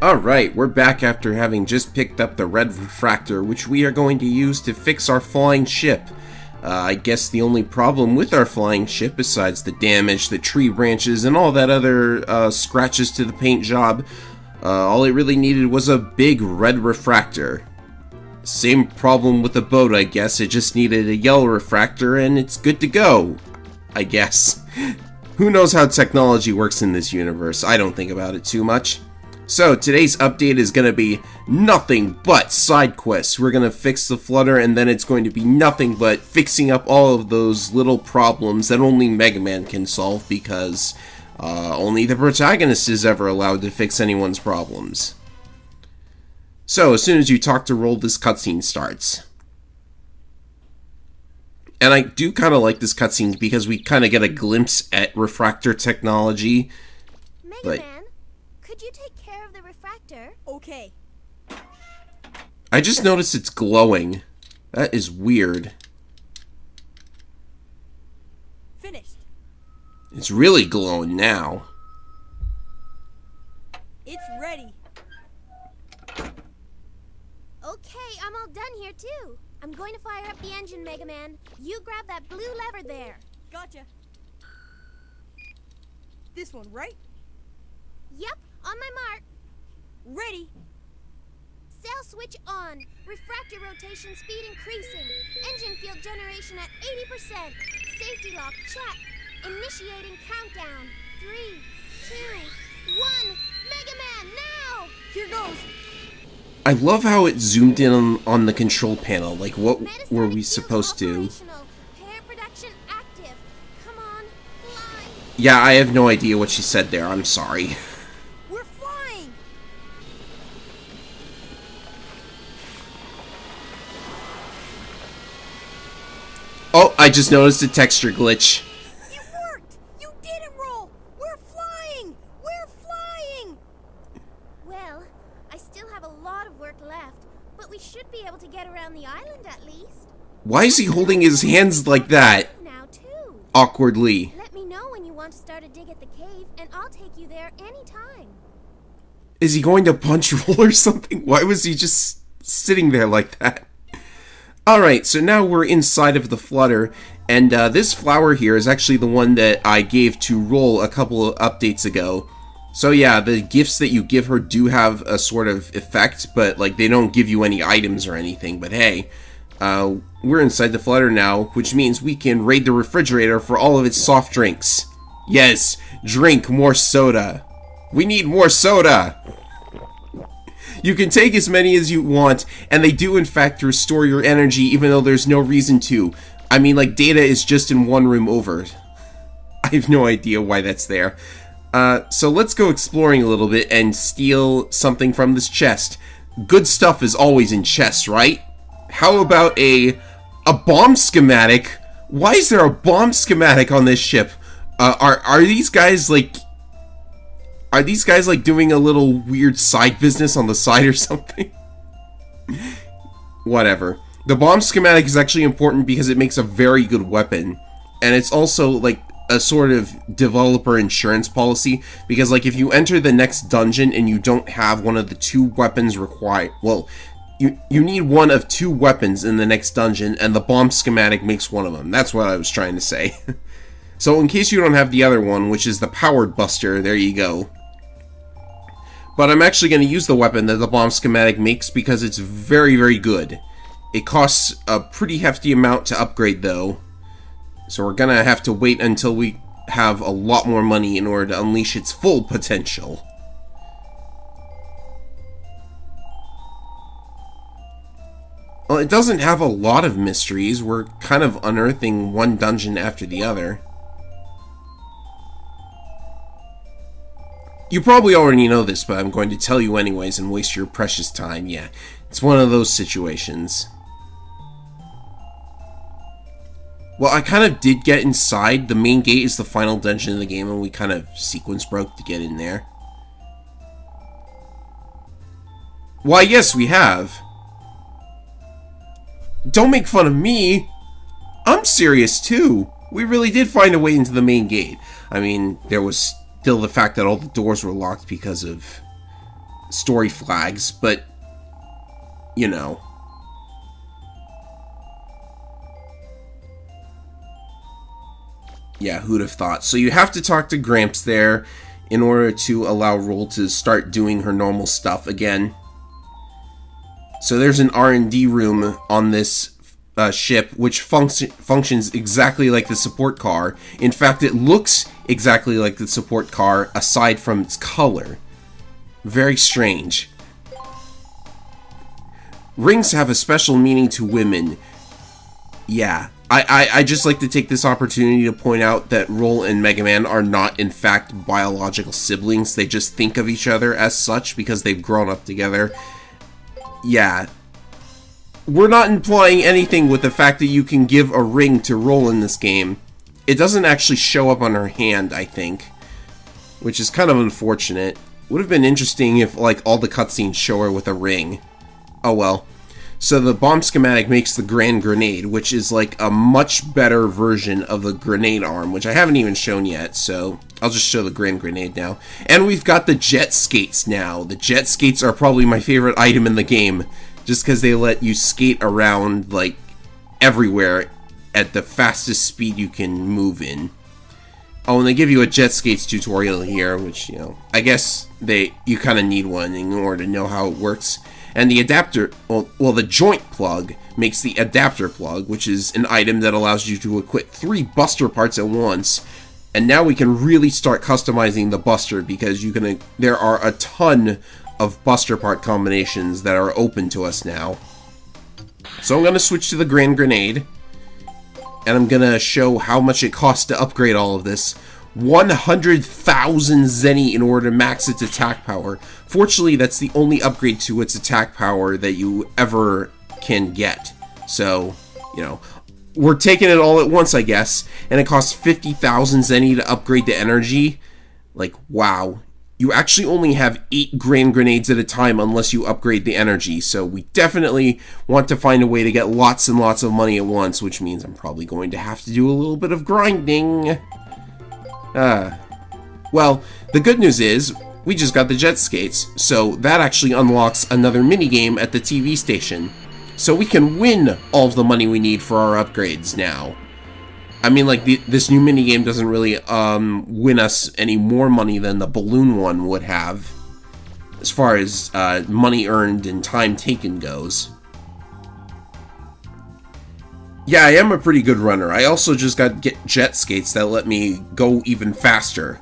Alright, we're back after having just picked up the red refractor, which we are going to use to fix our flying ship. I guess the only problem with our flying ship, besides the damage, the tree branches, and all that other scratches to the paint job, all it really needed was a big red refractor. Same problem with the boat, I guess. It just needed a yellow refractor, and it's good to go. I guess. Who knows how technology works in this universe? I don't think about it too much. So, today's update is going to be nothing but side quests. We're going to fix the flutter, and then it's going to be nothing but fixing up all of those little problems that only Mega Man can solve, because only the protagonist is ever allowed to fix anyone's problems. So, as soon as you talk to Roll, this cutscene starts. And I do kind of like this cutscene because we kind of get a glimpse at refractor technology. Mega Man, could you take care of the refractor? Okay. I just noticed it's glowing. That is weird. Finished. It's really glowing now. It's ready. Okay, I'm all done here too. I'm going to fire up the engine, Mega Man. You grab that blue lever there. Gotcha. This one, right? Yep, on my mark. Ready. Sail switch on. Refractor rotation speed increasing. Engine field generation at 80%. Safety lock check. Initiating countdown. 3, 2, 1. Mega Man, now! Here goes. I love how it zoomed in on the control panel. Like, what were we supposed to? Pair production active. Come on, fly. Yeah, I have no idea what she said there. I'm sorry. We're flying. Oh, I just noticed a texture glitch. It worked. You did it, Roll. We're flying. We're flying. Well, I still have a lot of work left, but we should be able to get around the island at least. Why is he holding his hands like that? Now too. Awkwardly. Let me know when you want to start a dig at the cave, and I'll take you there anytime. Is he going to punch Roll or something? Why was he just sitting there like that? Alright, so now we're inside of the flutter, and this flower here is actually the one that I gave to Roll a couple of updates ago. So yeah, the gifts that you give her do have a sort of effect, but like they don't give you any items or anything. But hey, we're inside the flutter now, which means we can raid the refrigerator for all of its soft drinks. Yes, drink more soda. We need more soda! You can take as many as you want, and they do in fact restore your energy even though there's no reason to. I mean, like, Data is just in one room over. I have no idea why that's there. So let's go exploring a little bit and steal something from this chest. Good stuff is always in chests, right? How about a bomb schematic? Why is there a bomb schematic on this ship? Are these guys like... Are these guys like doing a little weird side business on the side or something? Whatever. The bomb schematic is actually important because it makes a very good weapon. And it's also like a sort of developer insurance policy, because like if you enter the next dungeon and you don't have one of the 2 weapons required, well, you need one of 2 weapons in the next dungeon, and the bomb schematic makes one of them. That's what I was trying to say. So in case you don't have the other one, which is the powered buster, there you go. But I'm actually going to use the weapon that the bomb schematic makes because it's very, very good. It costs a pretty hefty amount to upgrade though, so we're going to have to wait until we have a lot more money in order to unleash its full potential. Well, it doesn't have a lot of mysteries. We're kind of unearthing one dungeon after the other. You probably already know this, but I'm going to tell you anyways and waste your precious time. Yeah, it's one of those situations. Well, I kind of did get inside. The main gate is the final dungeon of the game, and we kind of sequence broke to get in there. Why, yes, we have. Don't make fun of me. I'm serious, too. We really did find a way into the main gate. I mean, there was still the fact that all the doors were locked because of story flags, but, you know. Yeah, who'd have thought? So you have to talk to Gramps there in order to allow Roll to start doing her normal stuff again. So there's an R&D room on this ship, which functions exactly like the support car. In fact, it looks exactly like the support car, aside from its color. Very strange. Rings have a special meaning to women. Yeah. I just like to take this opportunity to point out that Roll and Mega Man are not, in fact, biological siblings. They just think of each other as such because they've grown up together. Yeah. We're not implying anything with the fact that you can give a ring to Roll in this game. It doesn't actually show up on her hand, I think. Which is kind of unfortunate. Would have been interesting if, like, all the cutscenes show her with a ring. Oh well. So the bomb schematic makes the Grand Grenade, which is like a much better version of the grenade arm, which I haven't even shown yet, so I'll just show the Grand Grenade now. And we've got the jet skates now. The jet skates are probably my favorite item in the game, just because they let you skate around, like, everywhere at the fastest speed you can move in. Oh, and they give you a jet skates tutorial here, which, you know, I guess you kind of need one in order to know how it works. And the adapter, well, the joint plug makes the adapter plug, which is an item that allows you to equip 3 Buster parts at once. And now we can really start customizing the Buster, because there are a ton of Buster part combinations that are open to us now. So I'm going to switch to the Grand Grenade, and I'm going to show how much it costs to upgrade all of this. 100,000 Zenny in order to max its attack power. Fortunately, that's the only upgrade to its attack power that you ever can get. So, you know, we're taking it all at once, I guess. And it costs 50,000 Zenny to upgrade the energy. Like, wow. You actually only have 8 Grand Grenades at a time unless you upgrade the energy. So we definitely want to find a way to get lots and lots of money at once, which means I'm probably going to have to do a little bit of grinding. Well, the good news is, we just got the jet skates, so that actually unlocks another minigame at the TV station. So we can win all of the money we need for our upgrades now. I mean, like, this new minigame doesn't really win us any more money than the balloon one would have, as far as money earned and time taken goes. Yeah, I am a pretty good runner. I also just got jet skates that let me go even faster.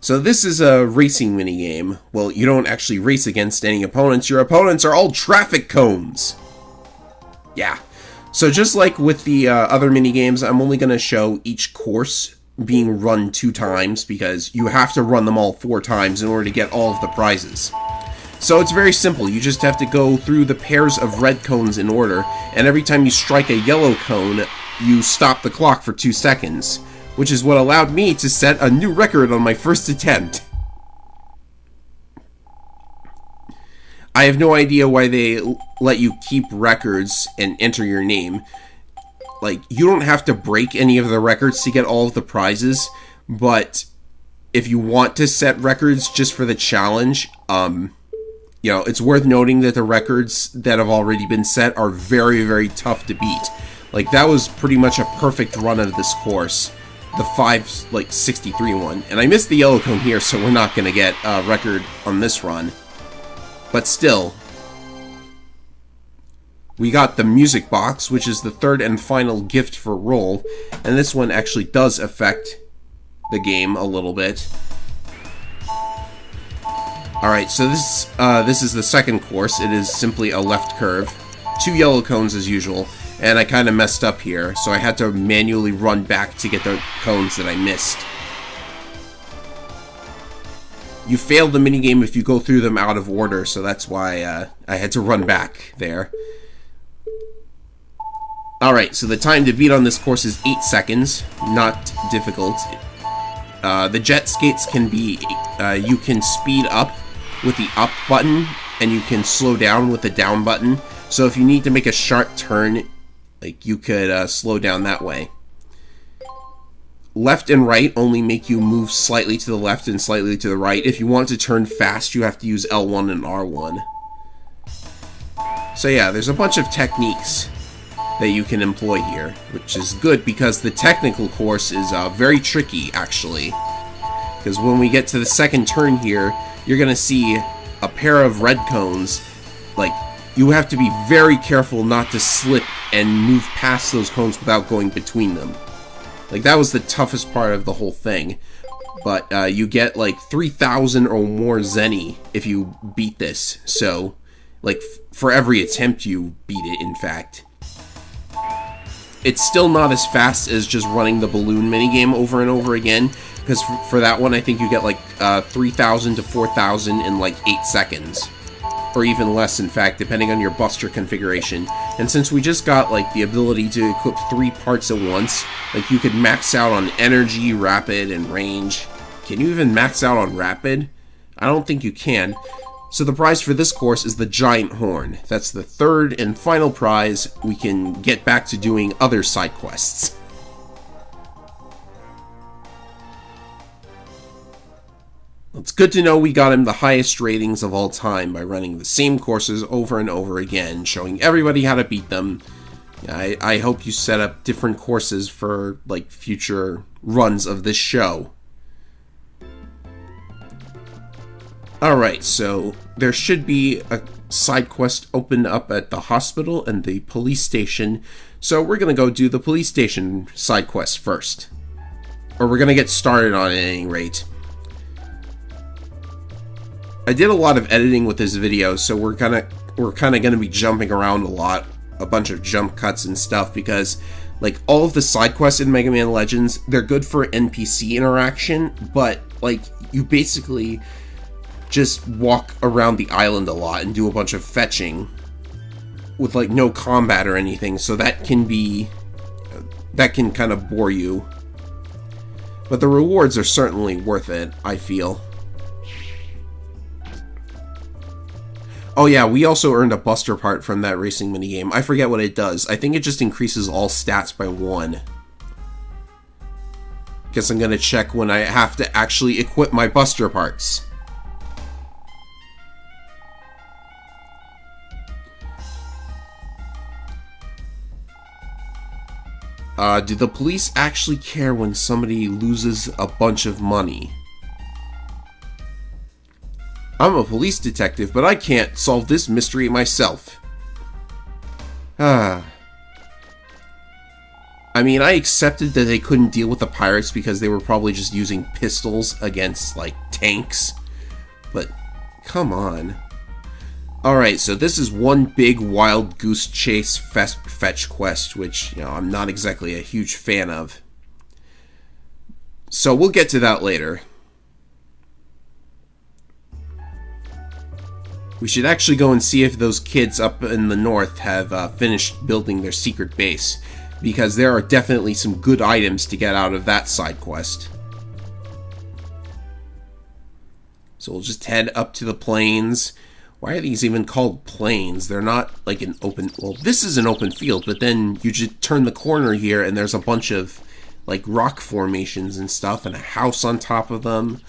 So this is a racing minigame. Well, you don't actually race against any opponents. Your opponents are all traffic cones. Yeah. So just like with the other minigames, I'm only going to show each course being run 2 times, because you have to run them all 4 times in order to get all of the prizes. So it's very simple. You just have to go through the pairs of red cones in order, and every time you strike a yellow cone, you stop the clock for 2 seconds, which is what allowed me to set a new record on my first attempt. I have no idea why they let you keep records and enter your name. Like, you don't have to break any of the records to get all of the prizes, but if you want to set records just for the challenge, you know, it's worth noting that the records that have already been set are very, very tough to beat. Like, that was pretty much a perfect run of this course. The 563 one. And I missed the yellow cone here, so we're not going to get a record on this run. But still, we got the music box, which is the 3rd and final gift for Roll. And this one actually does affect the game a little bit. Alright, so this is the second course. It is simply a left curve. 2 yellow cones as usual. And I kind of messed up here, so I had to manually run back to get the cones that I missed. You failed the minigame if you go through them out of order, so that's why I had to run back there. Alright, so the time to beat on this course is 8 seconds. Not difficult. The jet skates can be... you can speed up with the up button, and you can slow down with the down button. So if you need to make a sharp turn, like, you could slow down that way. left and right only make you move slightly to the left and slightly to the right. If you want to turn fast, you have to use L1 and R1. So yeah, there's a bunch of techniques that you can employ here, which is good because the technical course is very tricky, actually. Because when we get to the second turn here, you're going to see a pair of red cones. Like, you have to be very careful not to slip and move past those cones without going between them. Like, that was the toughest part of the whole thing. But you get, like, 3,000 or more zenny if you beat this. So, like, for every attempt you beat it, in fact. It's still not as fast as just running the balloon minigame over and over again. Because for that one, I think you get, like, 3,000 to 4,000 in, like, 8 seconds. Or even less, in fact, depending on your buster configuration. And since we just got, like, the ability to equip 3 parts at once, like, you could max out on energy, rapid, and range. Can you even max out on rapid? I don't think you can. So the prize for this course is the giant horn. That's the third and final prize. We can get back to doing other side quests. It's good to know we got him the highest ratings of all time by running the same courses over and over again, showing everybody how to beat them. I hope you set up different courses for, like, future runs of this show. Alright, so there should be a side quest open up at the hospital and the police station, so we're gonna go do the police station side quest first. Or we're gonna get started on it at any rate. I did a lot of editing with this video, so we're kind of gonna be jumping around a lot, a bunch of jump cuts and stuff, because like all of the side quests in Mega Man Legends, they're good for NPC interaction, but like you basically just walk around the island a lot and do a bunch of fetching with like no combat or anything, so that can kind of bore you. But the rewards are certainly worth it, I feel. Oh yeah, we also earned a buster part from that racing minigame. I forget what it does. I think it just increases all stats by 1. Guess I'm gonna check when I have to actually equip my buster parts. Do the police actually care when somebody loses a bunch of money? I'm a police detective, but I can't solve this mystery myself. I mean, I accepted that they couldn't deal with the pirates because they were probably just using pistols against, like, tanks. But, come on. Alright, so this is one big wild goose chase fetch quest, which, you know, I'm not exactly a huge fan of. So we'll get to that later. We should actually go and see if those kids up in the north have finished building their secret base, because there are definitely some good items to get out of that side quest. So we'll just head up to the plains. Why are these even called plains? They're not like an open... Well, this is an open field, but then you just turn the corner here and there's a bunch of like rock formations and stuff and a house on top of them.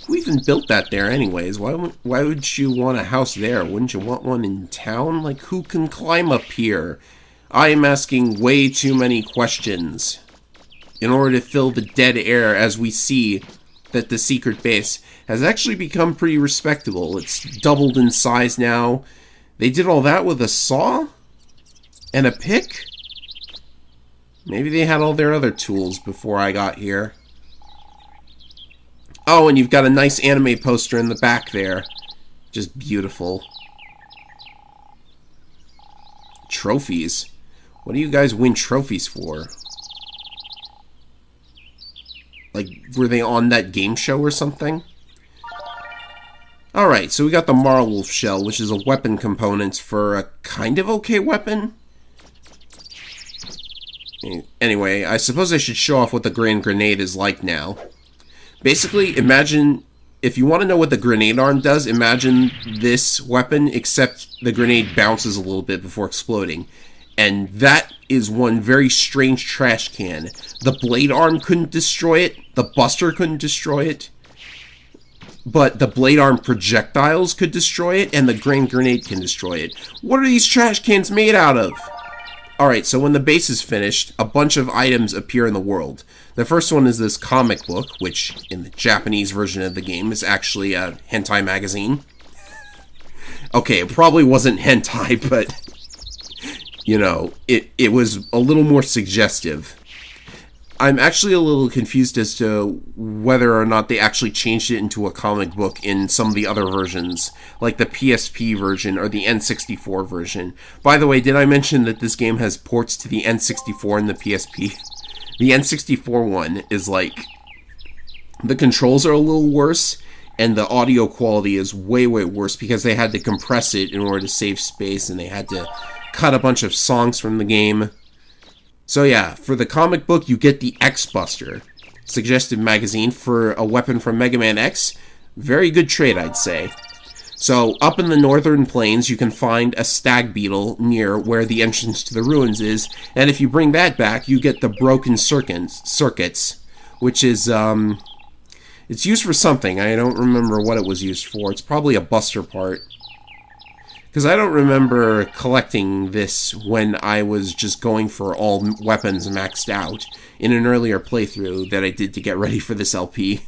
Who even built that there anyways? Why would you want a house there? Wouldn't you want one in town? Like, who can climb up here? I am asking way too many questions in order to fill the dead air, as we see that the secret base has actually become pretty respectable. It's doubled in size now. They did all that with a saw? And a pick? Maybe they had all their other tools before I got here. Oh, and you've got a nice anime poster in the back there. Just beautiful. Trophies. What do you guys win trophies for? Like, were they on that game show or something? Alright, so we got the Marlwolf shell, which is a weapon component for a kind of okay weapon. Anyway, I suppose I should show off what the Grand Grenade is like now. Basically, imagine, if you want to know what the grenade arm does, imagine this weapon, except the grenade bounces a little bit before exploding. And that is one very strange trash can. The blade arm couldn't destroy it, the buster couldn't destroy it, but the blade arm projectiles could destroy it, and the grain grenade can destroy it. What are these trash cans made out of? Alright, so when the base is finished, a bunch of items appear in the world. The first one is this comic book, which in the Japanese version of the game is actually a hentai magazine. Okay, it probably wasn't hentai, but, you know, it was a little more suggestive. I'm actually a little confused as to whether or not they actually changed it into a comic book in some of the other versions, like the PSP version or the N64 version. By the way, did I mention that this game has ports to the N64 and the PSP? The N64 one is like, the controls are a little worse, and the audio quality is way, way worse because they had to compress it in order to save space, and they had to cut a bunch of songs from the game. So yeah, for the comic book, you get the X-Buster, suggested magazine for a weapon from Mega Man X. Very good trade, I'd say. So, up in the northern plains, you can find a stag beetle near where the entrance to the ruins is, and if you bring that back, you get the broken circuits, which is, it's used for something. I don't remember what it was used for. It's probably a buster part. Because I don't remember collecting this when I was just going for all weapons maxed out in an earlier playthrough that I did to get ready for this LP.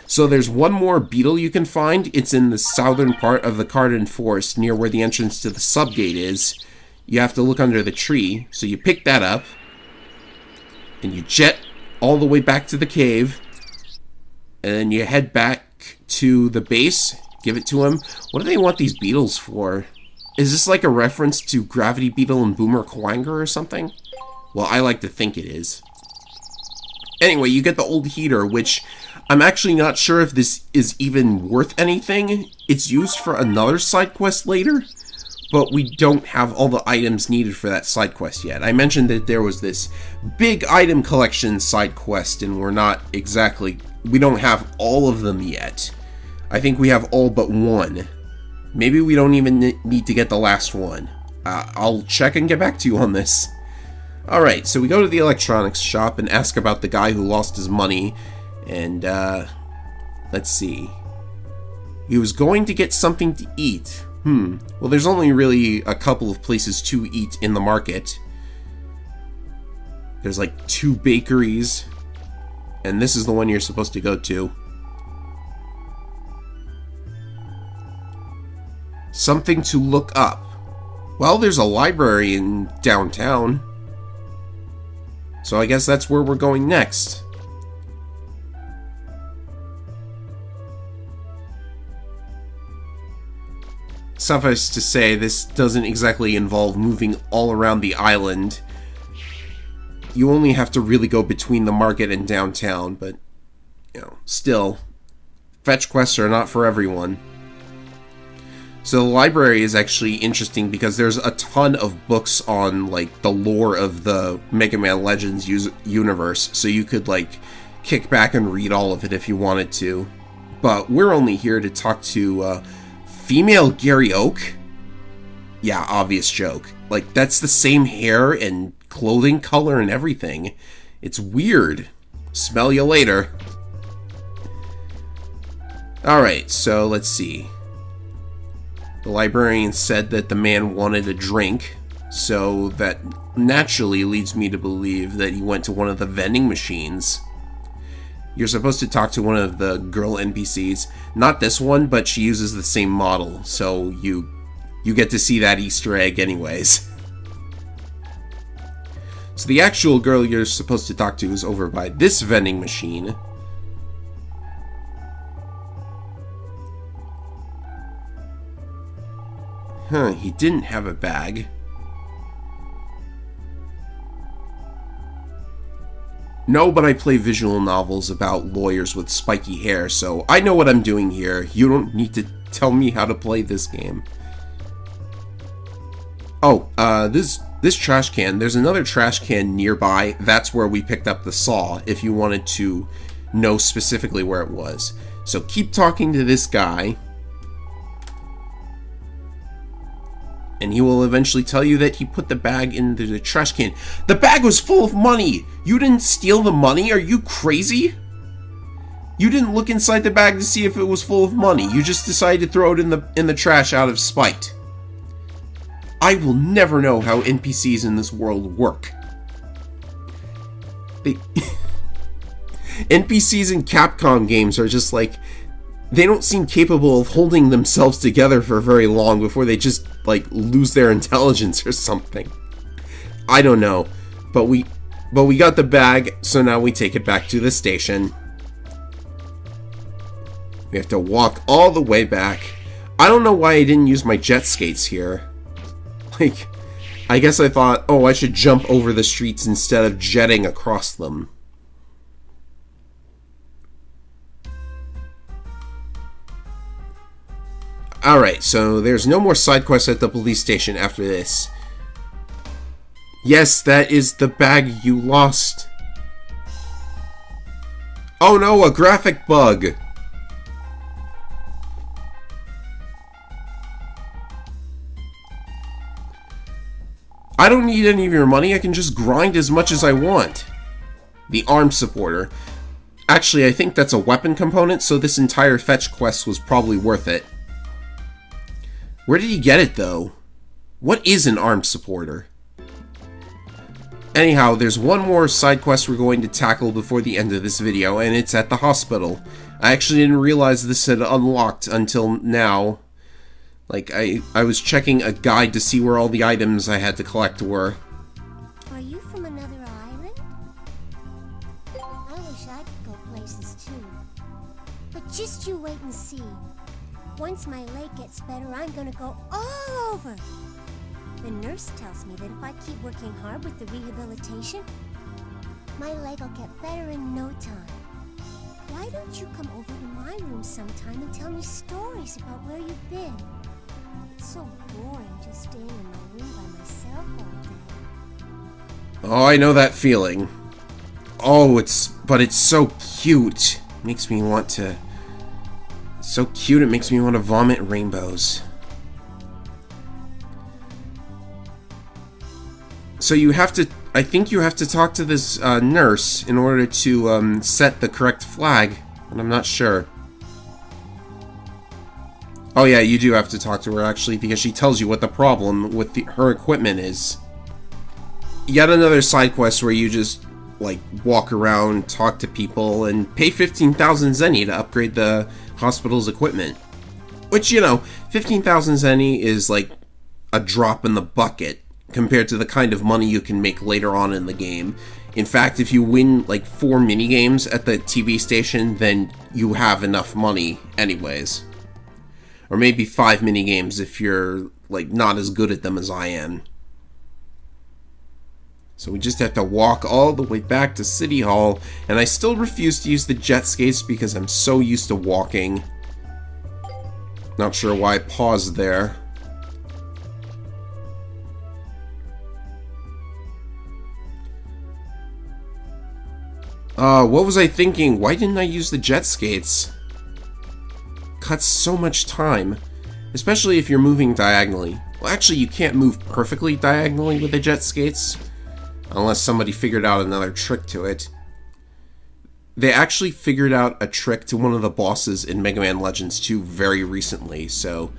So there's one more beetle you can find. It's in the southern part of the Cardin Forest, near where the entrance to the subgate is. You have to look under the tree, so you pick that up, and you jet all the way back to the cave, and then you head back to the base. Give it to him. What do they want these beetles for? Is this like a reference to Gravity Beetle and Boomer Kuwanger or something? Well, I like to think it is. Anyway, you get the old heater, which I'm actually not sure if this is even worth anything. It's used for another side quest later, but we don't have all the items needed for that side quest yet. I mentioned that there was this big item collection side quest, and we don't have all of them yet. I think we have all but one. Maybe we don't even need to get the last one. I'll check and get back to you on this. Alright, so we go to the electronics shop and ask about the guy who lost his money. And, let's see. He was going to get something to eat. Well, there's only really a couple of places to eat in the market. There's like 2 bakeries. And this is the one you're supposed to go to. Something to look up. Well, there's a library in downtown. So I guess that's where we're going next. Suffice to say, this doesn't exactly involve moving all around the island. You only have to really go between the market and downtown, but, you know, still, fetch quests are not for everyone. So the library is actually interesting because there's a ton of books on, like, the lore of the Mega Man Legends universe, so you could, like, kick back and read all of it if you wanted to. But we're only here to talk to, female Gary Oak? Yeah, obvious joke. Like, that's the same hair and clothing color and everything. It's weird. Smell you later. Alright, so let's see. The librarian said that the man wanted a drink, so that naturally leads me to believe that he went to one of the vending machines. You're supposed to talk to one of the girl NPCs. Not this one, but she uses the same model, so you get to see that Easter egg anyways. So the actual girl you're supposed to talk to is over by this vending machine. Huh, he didn't have a bag. No, but I play visual novels about lawyers with spiky hair, so I know what I'm doing here. You don't need to tell me how to play this game. Oh, this trash can, there's another trash can nearby. That's where we picked up the saw, if you wanted to know specifically where it was. So keep talking to this guy. And he will eventually tell you that he put the bag into the trash can. The bag was full of money! You didn't steal the money? Are you crazy? You didn't look inside the bag to see if it was full of money. You just decided to throw it in the trash out of spite. I will never know how NPCs in this world work. NPCs in Capcom games are just like, they don't seem capable of holding themselves together for very long before they just, like, lose their intelligence or something. I don't know. But we got the bag, so now we take it back to the station. We have to walk all the way back. I don't know why I didn't use my jet skates here. Like, I guess I thought, oh, I should jump over the streets instead of jetting across them. Alright, so there's no more side quests at the police station after this. Yes, that is the bag you lost. Oh no, a graphic bug! I don't need any of your money, I can just grind as much as I want. The arm supporter. Actually, I think that's a weapon component, so this entire fetch quest was probably worth it. Where did he get it, though? What is an arm supporter? Anyhow, there's one more side quest we're going to tackle before the end of this video, and it's at the hospital. I actually didn't realize this had unlocked until now. Like, I was checking a guide to see where all the items I had to collect were. Are you from another island? I wish I could go places too. But just you wait and see. Once my leg gets better, I'm gonna go all over. The nurse tells me that if I keep working hard with the rehabilitation, my leg will get better in no time. Why don't you come over to my room sometime and tell me stories about where you've been? It's so boring just staying in my room by myself all day. Oh, I know that feeling. Oh, but it's so cute. Makes me want to... So cute, it makes me want to vomit rainbows. So you have to... I think you have to talk to this nurse in order to set the correct flag, but I'm not sure. Oh yeah, you do have to talk to her actually, because she tells you what the problem with her equipment is. Yet another side quest where you just, like, walk around, talk to people, and pay 15,000 zenny to upgrade the hospital's equipment. Which, you know, 15,000 zenny is like a drop in the bucket compared to the kind of money you can make later on in the game. In fact, if you win like 4 minigames at the TV station, then you have enough money anyways. Or maybe 5 minigames if you're like not as good at them as I am. So we just have to walk all the way back to City Hall, and I still refuse to use the jet skates because I'm so used to walking. Not sure why I paused there. What was I thinking? Why didn't I use the jet skates? Cuts so much time, especially if you're moving diagonally. Well, actually, you can't move perfectly diagonally with the jet skates, unless somebody figured out another trick to it. They actually figured out a trick to one of the bosses in Mega Man Legends 2 very recently, so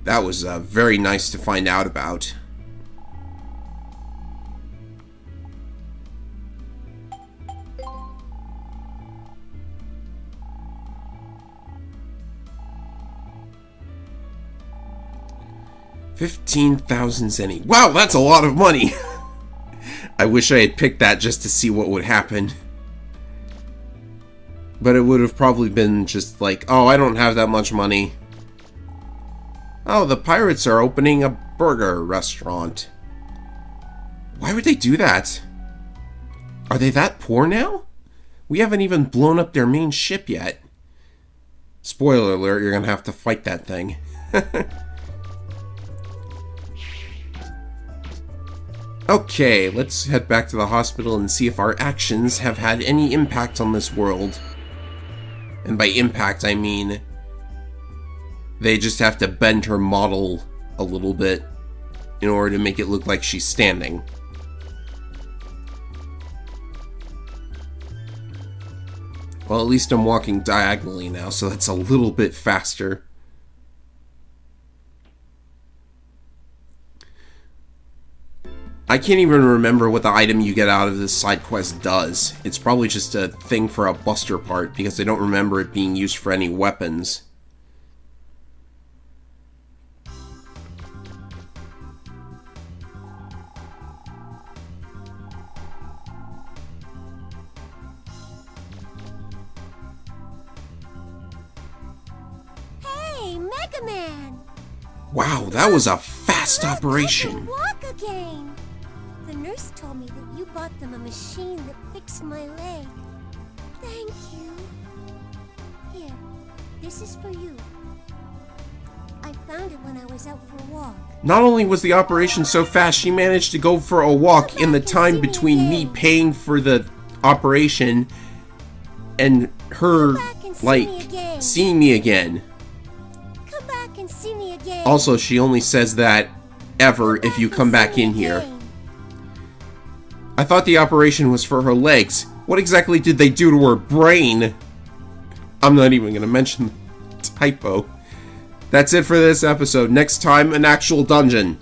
that was very nice to find out about. $15,000 zenny. Wow, that's a lot of money! I wish I had picked that just to see what would happen. But it would have probably been just like, oh, I don't have that much money. Oh, the pirates are opening a burger restaurant. Why would they do that? Are they that poor now? We haven't even blown up their main ship yet. Spoiler alert, you're gonna have to fight that thing. Okay, let's head back to the hospital and see if our actions have had any impact on this world. And by impact, I mean they just have to bend her model a a little bit in order to make it look like she's standing. Well, at least I'm walking diagonally now, so that's a little bit faster. I can't even remember what the item you get out of this side quest does. It's probably just a thing for a buster part, because I don't remember it being used for any weapons. Hey, Mega Man! Wow, that was a fast Look, I operation. can walk again. The nurse told me that you bought them a machine that fixed my leg. Thank you. Here, this is for you. I found it when I was out for a walk. Not only was the operation so fast, she managed to go for a walk in the time between me paying for the operation and her, like, seeing me again. Come back and see me again. Also, she only says that ever if you come back in here. I thought the operation was for her legs. What exactly did they do to her brain? I'm not even going to mention the typo. That's it for this episode. Next time, an actual dungeon.